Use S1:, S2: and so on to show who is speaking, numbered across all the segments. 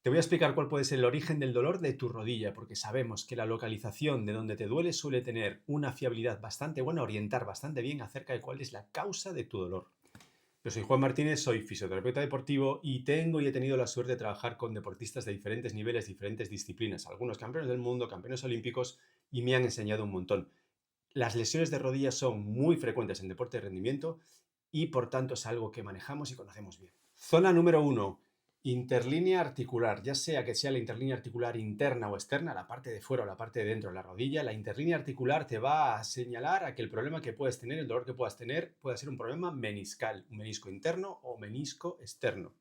S1: Te voy a explicar cuál puede ser el origen del dolor de tu rodilla, porque sabemos que la localización de donde te duele suele tener una fiabilidad bastante buena, orientar bastante bien acerca de cuál es la causa de tu dolor. Yo soy Juan Martínez, soy fisioterapeuta deportivo y tengo y he tenido la suerte de trabajar con deportistas de diferentes niveles, diferentes disciplinas, algunos campeones del mundo, campeones olímpicos, y me han enseñado un montón. Las lesiones de rodillas son muy frecuentes en deporte de rendimiento y por tanto es algo que manejamos y conocemos bien. Zona número 1, interlínea articular, ya sea que sea la interlínea articular interna o externa, la parte de fuera o la parte de dentro de la rodilla. La interlínea articular te va a señalar a que el problema que puedes tener, el dolor que puedas tener, pueda ser un problema meniscal, un menisco interno o menisco externo.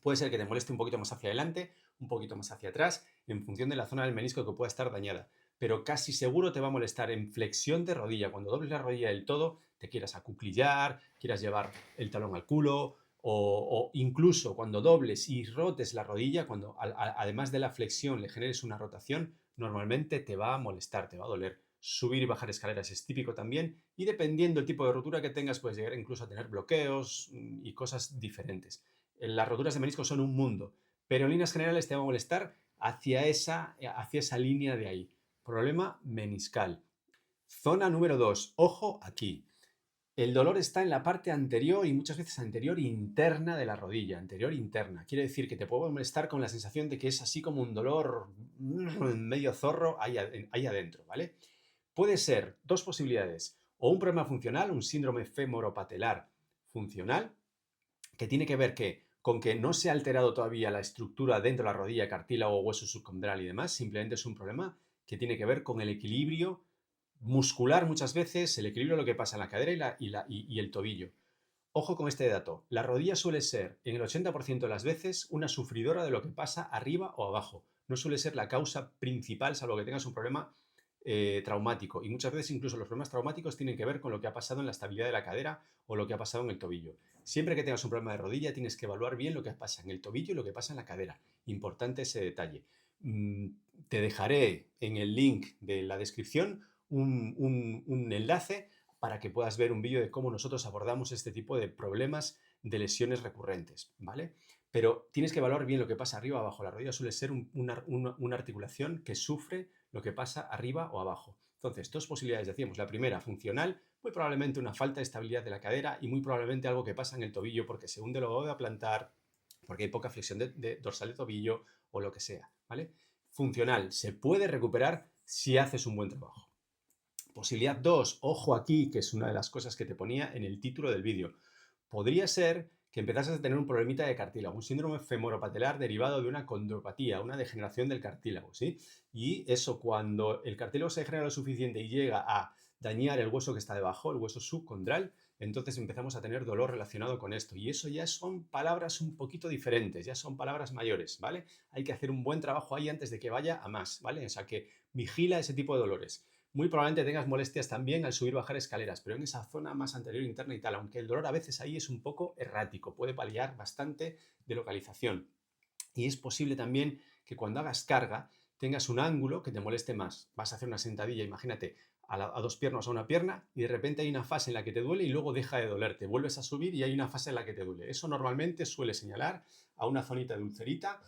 S1: Puede ser que te moleste un poquito más hacia adelante, un poquito más hacia atrás, en función de la zona del menisco que pueda estar dañada. Pero casi seguro te va a molestar en flexión de rodilla. Cuando dobles la rodilla del todo, te quieras acuclillar, quieras llevar el talón al culo, o incluso cuando dobles y rotes la rodilla, cuando además de la flexión le generes una rotación, normalmente te va a molestar, te va a doler. Subir y bajar escaleras es típico también, y dependiendo del tipo de rotura que tengas, puedes llegar incluso a tener bloqueos y cosas diferentes. Las roturas de menisco son un mundo, pero en líneas generales te va a molestar hacia esa línea de ahí. Problema meniscal. Zona número 2. Ojo aquí. El dolor está en la parte anterior y muchas veces anterior interna de la rodilla, anterior interna. Quiere decir que te puede molestar con la sensación de que es así como un dolor medio zorro ahí adentro, ¿vale? Puede ser dos posibilidades, o un problema funcional, un síndrome femoropatelar funcional, que tiene que ver con que no se ha alterado todavía la estructura dentro de la rodilla, cartílago, hueso subcondral y demás, simplemente es un problema que tiene que ver con el equilibrio muscular muchas veces, el equilibrio de lo que pasa en la cadera y el tobillo. Ojo con este dato, la rodilla suele ser en el 80% de las veces una sufridora de lo que pasa arriba o abajo. No suele ser la causa principal, salvo que tengas un problema traumático. Y muchas veces incluso los problemas traumáticos tienen que ver con lo que ha pasado en la estabilidad de la cadera o lo que ha pasado en el tobillo. Siempre que tengas un problema de rodilla tienes que evaluar bien lo que pasa en el tobillo y lo que pasa en la cadera. Importante ese detalle. Mm, Te dejaré en el link de la descripción un enlace para que puedas ver un vídeo de cómo nosotros abordamos este tipo de problemas de lesiones recurrentes, ¿vale? Pero tienes que evaluar bien lo que pasa arriba o abajo. La rodilla suele ser una articulación que sufre lo que pasa arriba o abajo. Entonces, dos posibilidades decíamos. La primera, funcional, muy probablemente una falta de estabilidad de la cadera y muy probablemente algo que pasa en el tobillo porque se hunde lo de plantar, porque hay poca flexión de dorsal de tobillo o lo que sea, ¿vale? Funcional, se puede recuperar si haces un buen trabajo. Posibilidad 2, ojo aquí, que es una de las cosas que te ponía en el título del vídeo. Podría ser que empezases a tener un problemita de cartílago, un síndrome femoropatelar derivado de una condropatía, una degeneración del cartílago, ¿sí? Y eso, cuando el cartílago se degenera lo suficiente y llega a dañar el hueso que está debajo, el hueso subcondral, entonces empezamos a tener dolor relacionado con esto. Y eso ya son palabras un poquito diferentes, ya son palabras mayores, ¿vale? Hay que hacer un buen trabajo ahí antes de que vaya a más, ¿vale? O sea que vigila ese tipo de dolores. Muy probablemente tengas molestias también al subir o bajar escaleras, pero en esa zona más anterior interna y tal, aunque el dolor a veces ahí es un poco errático, puede variar bastante de localización. Y es posible también que cuando hagas carga tengas un ángulo que te moleste más. Vas a hacer una sentadilla, imagínate, a dos piernas o a una pierna y de repente hay una fase en la que te duele y luego deja de dolerte. Vuelves a subir y hay una fase en la que te duele. Eso normalmente suele señalar a una zonita de ulcerita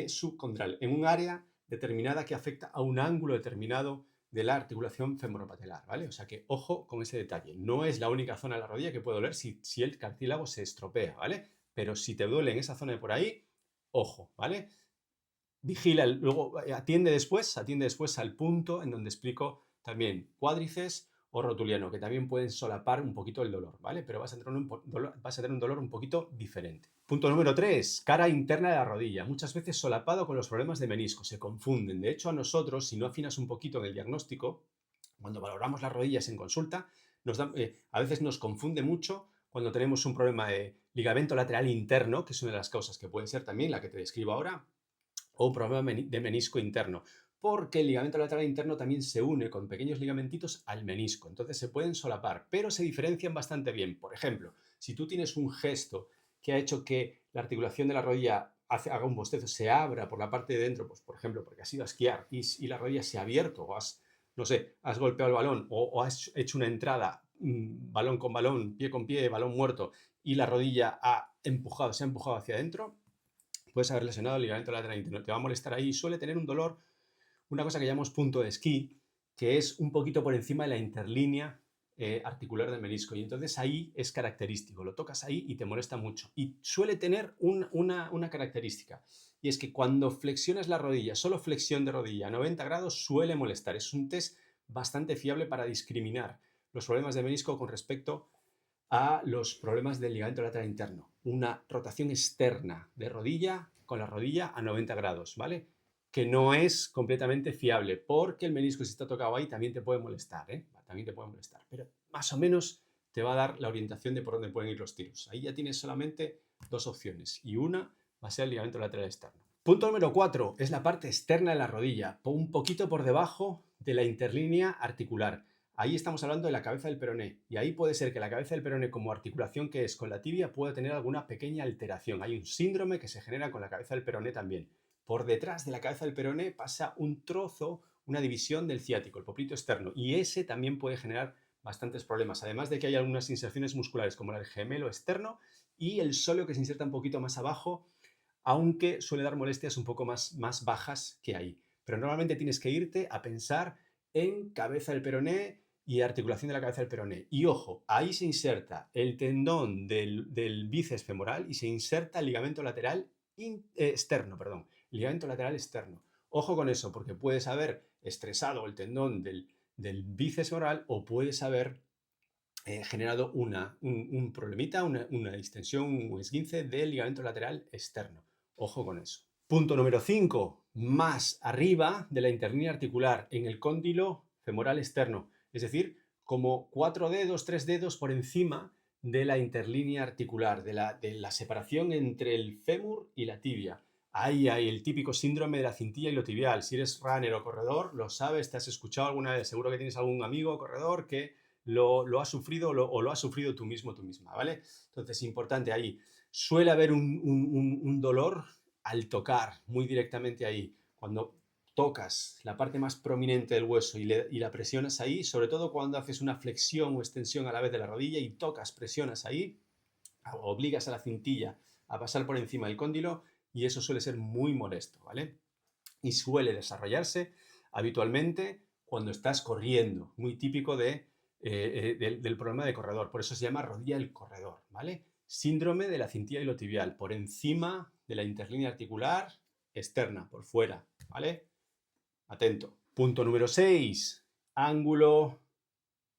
S1: subcondral, en un área determinada que afecta a un ángulo determinado de la articulación femoropatelar, ¿vale? O sea que ojo con ese detalle. No es la única zona de la rodilla que puede doler si el cartílago se estropea, ¿vale? Pero si te duele en esa zona de por ahí, ojo, ¿vale? Vigila, luego atiende después al punto en donde explico también cuádriceps o rotuliano, que también pueden solapar un poquito el dolor, ¿vale? Pero vas a tener un dolor un poquito diferente. Punto número 3, cara interna de la rodilla. Muchas veces solapado con los problemas de menisco, se confunden. De hecho, a nosotros, si no afinas un poquito en el diagnóstico, cuando valoramos las rodillas en consulta, a veces nos confunde mucho cuando tenemos un problema de ligamento lateral interno, que es una de las causas que puede ser también la que te describo ahora, o un problema de menisco interno, porque el ligamento lateral interno también se une con pequeños ligamentitos al menisco, entonces se pueden solapar, pero se diferencian bastante bien. Por ejemplo, si tú tienes un gesto que ha hecho que la articulación de la rodilla haga un bostezo, se abra por la parte de dentro, pues por ejemplo, porque has ido a esquiar y la rodilla se ha abierto, o no sé, has golpeado el balón o has hecho una entrada, balón con balón, pie con pie, balón muerto, y la rodilla se ha empujado hacia adentro, puedes haber lesionado el ligamento lateral interno, te va a molestar ahí, suele tener un dolor, una cosa que llamamos punto de esquí, que es un poquito por encima de la interlínea articular del menisco, y entonces ahí es característico, lo tocas ahí y te molesta mucho, y suele tener una característica, y es que cuando flexionas la rodilla, solo flexión de rodilla a 90 grados suele molestar. Es un test bastante fiable para discriminar los problemas de menisco con respecto a los problemas del ligamento lateral interno. Una rotación externa de rodilla con la rodilla a 90 grados, ¿vale? Que no es completamente fiable, porque el menisco, si está tocado ahí, también te puede molestar, ¿eh? También te puede molestar, pero más o menos te va a dar la orientación de por dónde pueden ir los tiros. Ahí ya tienes solamente dos opciones, y una va a ser el ligamento lateral externo. Punto número 4 es la parte externa de la rodilla, un poquito por debajo de la interlínea articular. Ahí estamos hablando de la cabeza del peroné, y ahí puede ser que la cabeza del peroné, como articulación que es con la tibia, pueda tener alguna pequeña alteración. Hay un síndrome que se genera con la cabeza del peroné también. Por detrás de la cabeza del peroné pasa un trozo, una división del ciático, el poplito externo, y ese también puede generar bastantes problemas, además de que hay algunas inserciones musculares como el gemelo externo y el sóleo que se inserta un poquito más abajo, aunque suele dar molestias un poco más bajas que ahí. Pero normalmente tienes que irte a pensar en cabeza del peroné y articulación de la cabeza del peroné. Y ojo, ahí se inserta el tendón del bíceps femoral y se inserta el ligamento lateral externo, perdón, ligamento lateral externo. Ojo con eso, porque puedes haber estresado el tendón del bíceps femoral o puedes haber generado un problemita, una distensión, un esguince del ligamento lateral externo. Ojo con eso. Punto número 5, más arriba de la interlínea articular, en el cóndilo femoral externo, es decir, como 4 dedos, 3 dedos por encima de la interlínea articular, de la separación entre el fémur y la tibia. Ahí hay el típico síndrome de la cintilla iliotibial. Si eres runner o corredor, lo sabes, te has escuchado alguna vez, seguro que tienes algún amigo corredor que lo has sufrido o lo has sufrido tú mismo, tú misma, ¿vale? Entonces, importante ahí, suele haber un dolor al tocar muy directamente ahí. Cuando tocas la parte más prominente del hueso y la presionas ahí, sobre todo cuando haces una flexión o extensión a la vez de la rodilla y tocas, presionas ahí, obligas a la cintilla a pasar por encima del cóndilo y eso suele ser muy molesto, ¿vale? Y suele desarrollarse habitualmente cuando estás corriendo, muy típico del problema de corredor, por eso se llama rodilla del corredor, ¿vale? Síndrome de la cintilla iliotibial, por encima de la interlínea articular externa, por fuera, ¿vale? Atento. Punto número 6, ángulo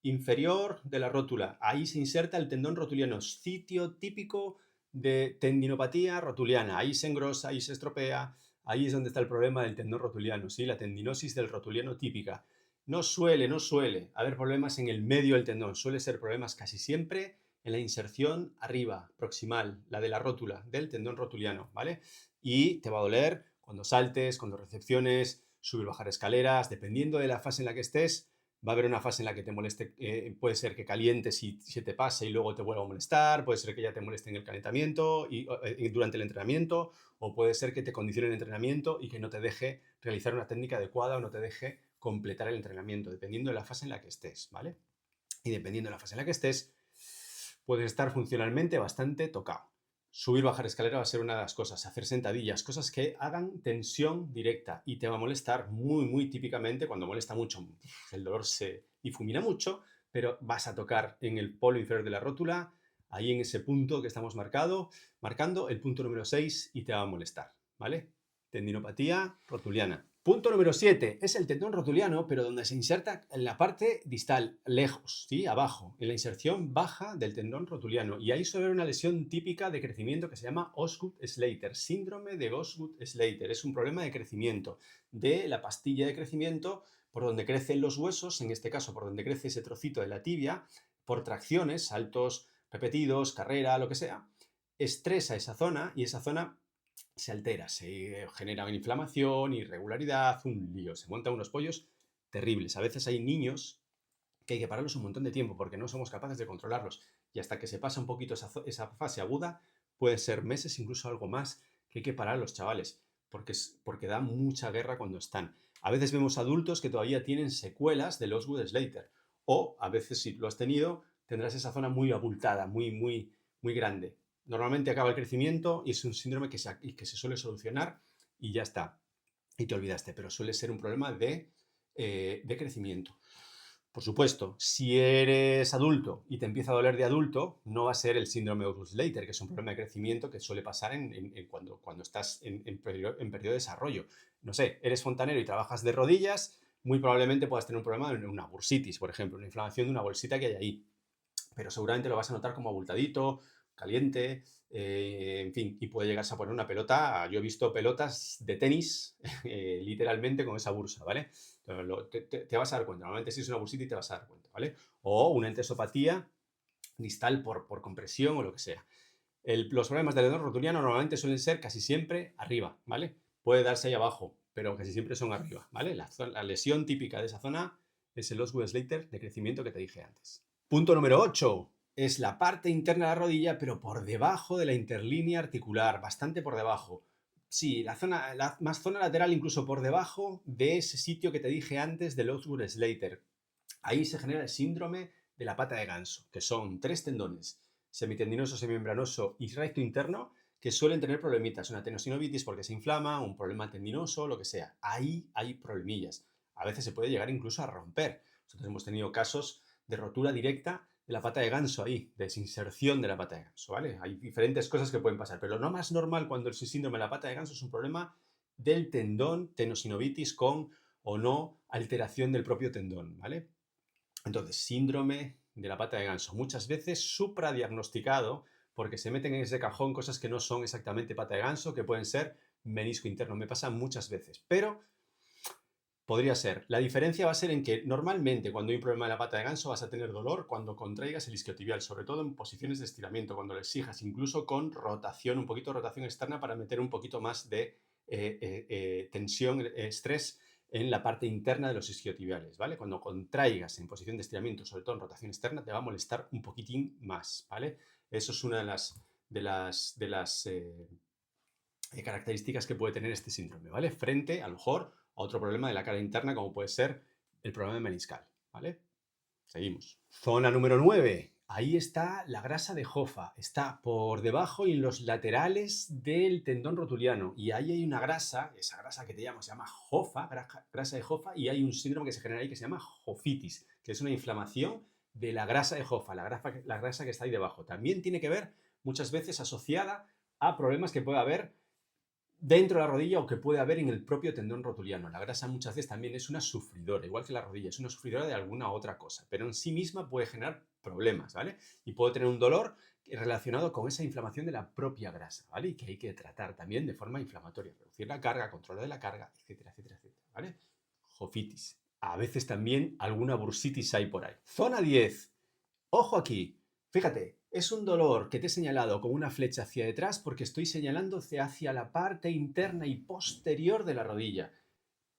S1: inferior de la rótula. Ahí se inserta el tendón rotuliano, sitio típico de tendinopatía rotuliana. Ahí se engrosa, ahí se estropea, ahí es donde está el problema del tendón rotuliano, ¿sí? La tendinosis del rotuliano típica. No suele haber problemas en el medio del tendón, suele ser problemas casi siempre en la inserción arriba, proximal, la de la rótula, del tendón rotuliano, ¿vale? Y te va a doler cuando saltes, cuando recepciones, subir, bajar escaleras, dependiendo de la fase en la que estés. Va a haber una fase en la que te moleste, puede ser que calientes y se te pase y luego te vuelva a molestar, puede ser que ya te moleste en el calentamiento y durante el entrenamiento, o puede ser que te condicione el entrenamiento y que no te deje realizar una técnica adecuada o no te deje completar el entrenamiento, dependiendo de la fase en la que estés, ¿vale? Y dependiendo de la fase en la que estés, puedes estar funcionalmente bastante tocado. Subir, bajar escalera va a ser una de las cosas, hacer sentadillas, cosas que hagan tensión directa y te va a molestar muy típicamente cuando molesta mucho. El dolor se difumina mucho, pero vas a tocar en el polo inferior de la rótula, ahí en ese punto que estamos marcando, el punto número 6 y te va a molestar, ¿vale? Tendinopatía rotuliana. Punto número 7 es el tendón rotuliano, pero donde se inserta en la parte distal, lejos, ¿sí? Abajo, en la inserción baja del tendón rotuliano. Y ahí suele haber una lesión típica de crecimiento que se llama Osgood-Schlatter, síndrome de Osgood-Schlatter. Es un problema de crecimiento, de la pastilla de crecimiento por donde crecen los huesos, en este caso por donde crece ese trocito de la tibia, por tracciones, saltos repetidos, carrera, lo que sea, estresa esa zona y esa zona se altera, se genera una inflamación, irregularidad, un lío, se montan unos pollos terribles. A veces hay niños que hay que pararlos un montón de tiempo porque no somos capaces de controlarlos y hasta que se pasa un poquito esa fase aguda, puede ser meses, incluso algo más, que hay que parar a los chavales porque da mucha guerra cuando están. A veces vemos adultos que todavía tienen secuelas del Osgood-Schlatter o a veces si lo has tenido tendrás esa zona muy abultada, muy grande. Normalmente acaba el crecimiento y es un síndrome que se suele solucionar y ya está. Y te olvidaste, pero suele ser un problema de crecimiento. Por supuesto, si eres adulto y te empieza a doler de adulto, no va a ser el síndrome de Slater, que es un problema de crecimiento que suele pasar cuando estás en periodo de desarrollo. No sé, eres fontanero y trabajas de rodillas, muy probablemente puedas tener un problema de una bursitis, por ejemplo, una inflamación de una bolsita que hay ahí. Pero seguramente lo vas a notar como abultadito, caliente, en fin, y puede llegarse a poner una pelota. Yo he visto pelotas de tenis, literalmente, con esa bursa, ¿vale? Te vas a dar cuenta. Normalmente si es una bursita y te vas a dar cuenta, ¿vale? O una entesopatía distal por compresión o lo que sea. Los problemas del tendón rotuliano normalmente suelen ser casi siempre arriba, ¿vale? Puede darse ahí abajo, pero casi siempre son arriba, ¿vale? La lesión típica de esa zona es el Osgood-Schlatter de crecimiento que te dije antes. Punto número 8. Es la parte interna de la rodilla, pero por debajo de la interlínea articular, bastante por debajo. Sí, más zona lateral, incluso por debajo de ese sitio que te dije antes del Osgood-Schlatter. Ahí se genera el síndrome de la pata de ganso, que son 3 tendones, semitendinoso, semimembranoso y recto interno, que suelen tener problemitas. Una tenosinovitis porque se inflama, un problema tendinoso, lo que sea. Ahí hay problemillas. A veces se puede llegar incluso a romper. Nosotros hemos tenido casos de rotura directa de la pata de ganso ahí, de desinserción de la pata de ganso, ¿vale? Hay diferentes cosas que pueden pasar, pero lo más normal cuando el síndrome de la pata de ganso es un problema del tendón, tenosinovitis con o no alteración del propio tendón, ¿vale? Entonces, síndrome de la pata de ganso, muchas veces supradiagnosticado porque se meten en ese cajón cosas que no son exactamente pata de ganso, que pueden ser menisco interno. Me pasa muchas veces, pero podría ser. La diferencia va a ser en que normalmente cuando hay un problema de la pata de ganso vas a tener dolor cuando contraigas el isquiotibial, sobre todo en posiciones de estiramiento, cuando lo exijas, incluso con rotación, un poquito de rotación externa para meter un poquito más de tensión, estrés en la parte interna de los isquiotibiales, ¿vale? Cuando contraigas en posición de estiramiento, sobre todo en rotación externa, te va a molestar un poquitín más, ¿vale? Eso es una de las características que puede tener este síndrome, ¿vale? Frente, a lo mejor, a otro problema de la cara interna, como puede ser el problema meniscal, ¿vale? Seguimos. Zona número 9. Ahí está la grasa de Hoffa. Está por debajo y en los laterales del tendón rotuliano. Y ahí hay una grasa, esa grasa que se llama Hoffa, grasa de Hoffa, y hay un síndrome que se genera ahí que se llama hofitis, que es una inflamación de la grasa de Hoffa, la grasa que está ahí debajo. También tiene que ver muchas veces asociada a problemas que puede haber dentro de la rodilla o que puede haber en el propio tendón rotuliano. La grasa muchas veces también es una sufridora, igual que la rodilla, es una sufridora de alguna otra cosa, pero en sí misma puede generar problemas, ¿vale? Y puede tener un dolor relacionado con esa inflamación de la propia grasa, ¿vale? Y que hay que tratar también de forma inflamatoria, reducir la carga, control de la carga, etcétera, etcétera, etcétera, ¿vale? Jofitis. A veces también alguna bursitis hay por ahí. Zona 10. Ojo aquí. Fíjate, es un dolor que te he señalado con una flecha hacia detrás porque estoy señalando hacia la parte interna y posterior de la rodilla.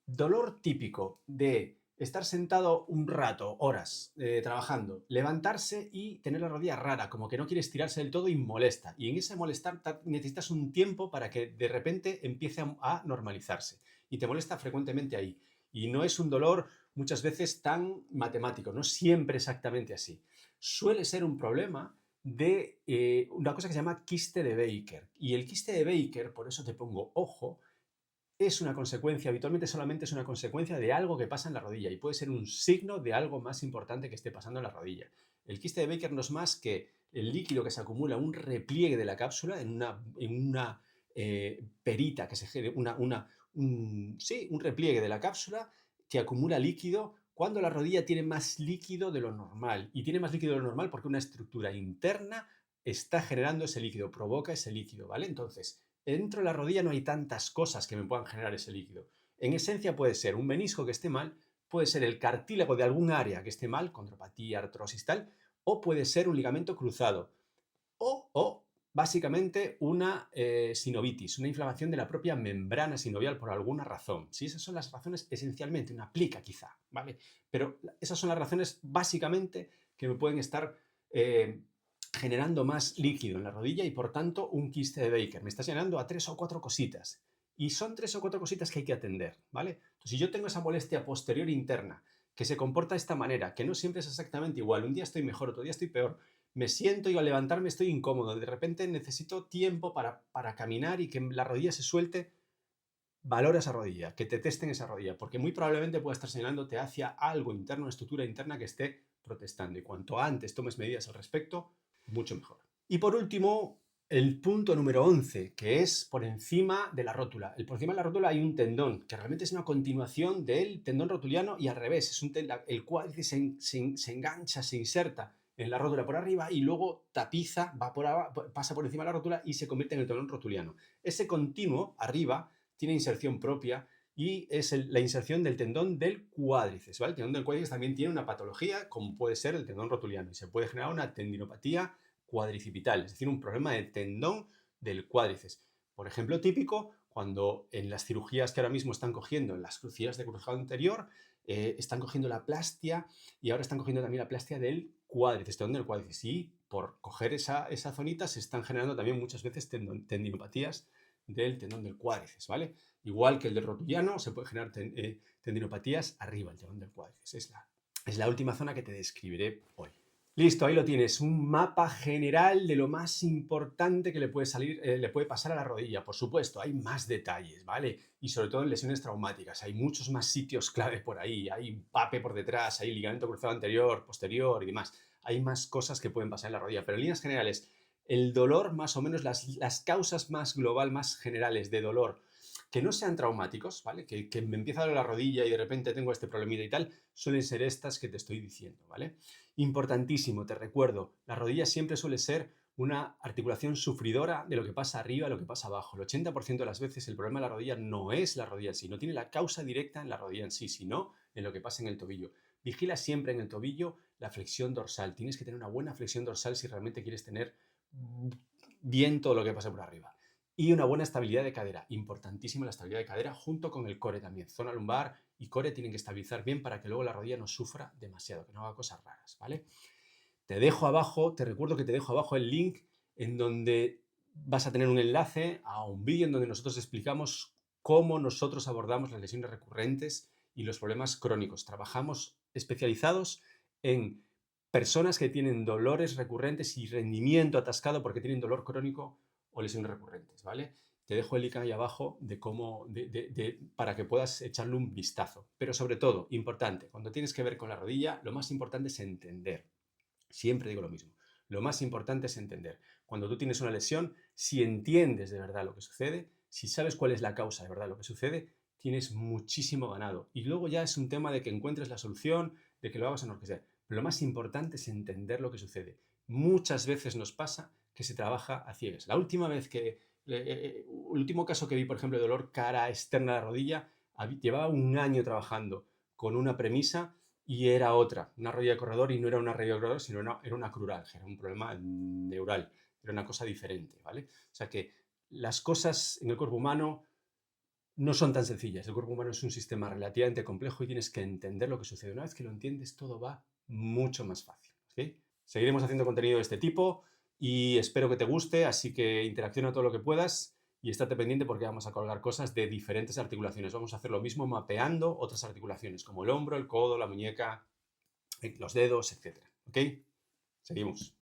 S1: Dolor típico de estar sentado un rato, horas, trabajando, levantarse y tener la rodilla rara, como que no quiere estirarse del todo y molesta. Y en ese molestar necesitas un tiempo para que de repente empiece a normalizarse. Y te molesta frecuentemente ahí. Y no es un dolor muchas veces tan matemático, no siempre exactamente así. Suele ser un problema de una cosa que se llama quiste de Baker. Y el quiste de Baker, por eso te pongo ojo, es una consecuencia, habitualmente solamente es una consecuencia de algo que pasa en la rodilla y puede ser un signo de algo más importante que esté pasando en la rodilla. El quiste de Baker no es más que el líquido que se acumula, un repliegue de la cápsula en una perita que se genera, un repliegue de la cápsula que acumula líquido cuando la rodilla tiene más líquido de lo normal. Y tiene más líquido de lo normal porque una estructura interna está generando ese líquido, provoca ese líquido, ¿vale? Entonces, dentro de la rodilla no hay tantas cosas que me puedan generar ese líquido. En esencia puede ser un menisco que esté mal, puede ser el cartílago de algún área que esté mal, condropatía, artrosis tal, o puede ser un ligamento cruzado, o básicamente una sinovitis, una inflamación de la propia membrana sinovial por alguna razón. ¿Sí? Esas son las razones esencialmente, una plica quizá, ¿vale? Pero esas son las razones básicamente que me pueden estar generando más líquido en la rodilla y por tanto un quiste de Baker. Me está llenando a 3 o 4 cositas. Y son 3 o 4 cositas que hay que atender, ¿vale? Entonces, si yo tengo esa molestia posterior interna que se comporta de esta manera, que no siempre es exactamente igual, un día estoy mejor, otro día estoy peor, me siento y al levantarme estoy incómodo, de repente necesito tiempo para caminar y que la rodilla se suelte, valora esa rodilla, que te testen esa rodilla, porque muy probablemente pueda estar señalándote hacia algo interno, una estructura interna que esté protestando. Y cuanto antes tomes medidas al respecto, mucho mejor. Y por último, el punto número 11, que es por encima de la rótula. Por encima de la rótula hay un tendón, que realmente es una continuación del tendón rotuliano y al revés. El cuádriceps se engancha, se inserta en la rótula por arriba y luego tapiza, va por abajo, pasa por encima de la rótula y se convierte en el tendón rotuliano. Ese continuo arriba tiene inserción propia y es la inserción del tendón del cuádriceps, ¿vale? El tendón del cuádriceps también tiene una patología, como puede ser el tendón rotuliano, y se puede generar una tendinopatía cuadricipital, es decir, un problema de tendón del cuádriceps. Por ejemplo, típico, cuando en las cirugías que ahora mismo están cogiendo, en las cirugías de cruzado anterior, están cogiendo la plastia y ahora están cogiendo también la plastia del cuádriceps, tendón del cuádriceps. Y por coger esa zonita se están generando también muchas veces tendinopatías del tendón del cuádriceps, ¿vale? Igual que el del rotuliano, se puede generar tendinopatías arriba, el tendón del cuádriceps. Es la última zona que te describiré hoy. Listo, ahí lo tienes, un mapa general de lo más importante que le puede pasar a la rodilla. Por supuesto, hay más detalles, ¿vale? Y sobre todo en lesiones traumáticas, hay muchos más sitios clave por ahí, hay pape por detrás, hay ligamento cruzado anterior, posterior y demás. Hay más cosas que pueden pasar en la rodilla, pero en líneas generales, el dolor, más o menos las causas más global, más generales de dolor, que no sean traumáticos, ¿vale? Que me empieza a doler la rodilla y de repente tengo este problemita y tal, suelen ser estas que te estoy diciendo, ¿vale? Importantísimo, te recuerdo, la rodilla siempre suele ser una articulación sufridora de lo que pasa arriba, lo que pasa abajo. El 80% de las veces el problema de la rodilla no es la rodilla en sí, no tiene la causa directa en la rodilla en sí, sino en lo que pasa en el tobillo. Vigila siempre en el tobillo la flexión dorsal. Tienes que tener una buena flexión dorsal si realmente quieres tener bien todo lo que pasa por arriba. Y una buena estabilidad de cadera. Importantísima la estabilidad de cadera junto con el core también. Zona lumbar y core tienen que estabilizar bien para que luego la rodilla no sufra demasiado, que no haga cosas raras, ¿vale? Te recuerdo que te dejo abajo el link en donde vas a tener un enlace a un vídeo en donde nosotros explicamos cómo nosotros abordamos las lesiones recurrentes y los problemas crónicos. Trabajamos especializados en personas que tienen dolores recurrentes y rendimiento atascado porque tienen dolor crónico o lesiones recurrentes, ¿vale? Te dejo el link ahí abajo de cómo, para que puedas echarle un vistazo. Pero sobre todo, importante, cuando tienes que ver con la rodilla, lo más importante es entender. Siempre digo lo mismo. Lo más importante es entender. Cuando tú tienes una lesión, si entiendes de verdad lo que sucede, si sabes cuál es la causa de verdad lo que sucede, tienes muchísimo ganado. Y luego ya es un tema de que encuentres la solución, de que lo hagas o no que sea. Pero lo más importante es entender lo que sucede. Muchas veces nos pasa que se trabaja a ciegas. La última vez el último caso que vi, por ejemplo, de dolor cara externa de la rodilla, llevaba un año trabajando con una premisa y era otra, una rodilla de corredor, y no era una rodilla de corredor, sino era una cruralgia, era un problema neural, era una cosa diferente, ¿vale? O sea que las cosas en el cuerpo humano no son tan sencillas. El cuerpo humano es un sistema relativamente complejo y tienes que entender lo que sucede. Una vez que lo entiendes, todo va mucho más fácil, ¿sí? Seguiremos haciendo contenido de este tipo y espero que te guste, así que interacciona todo lo que puedas y estate pendiente porque vamos a colgar cosas de diferentes articulaciones. Vamos a hacer lo mismo mapeando otras articulaciones, como el hombro, el codo, la muñeca, los dedos, etc. ¿Ok? Seguimos.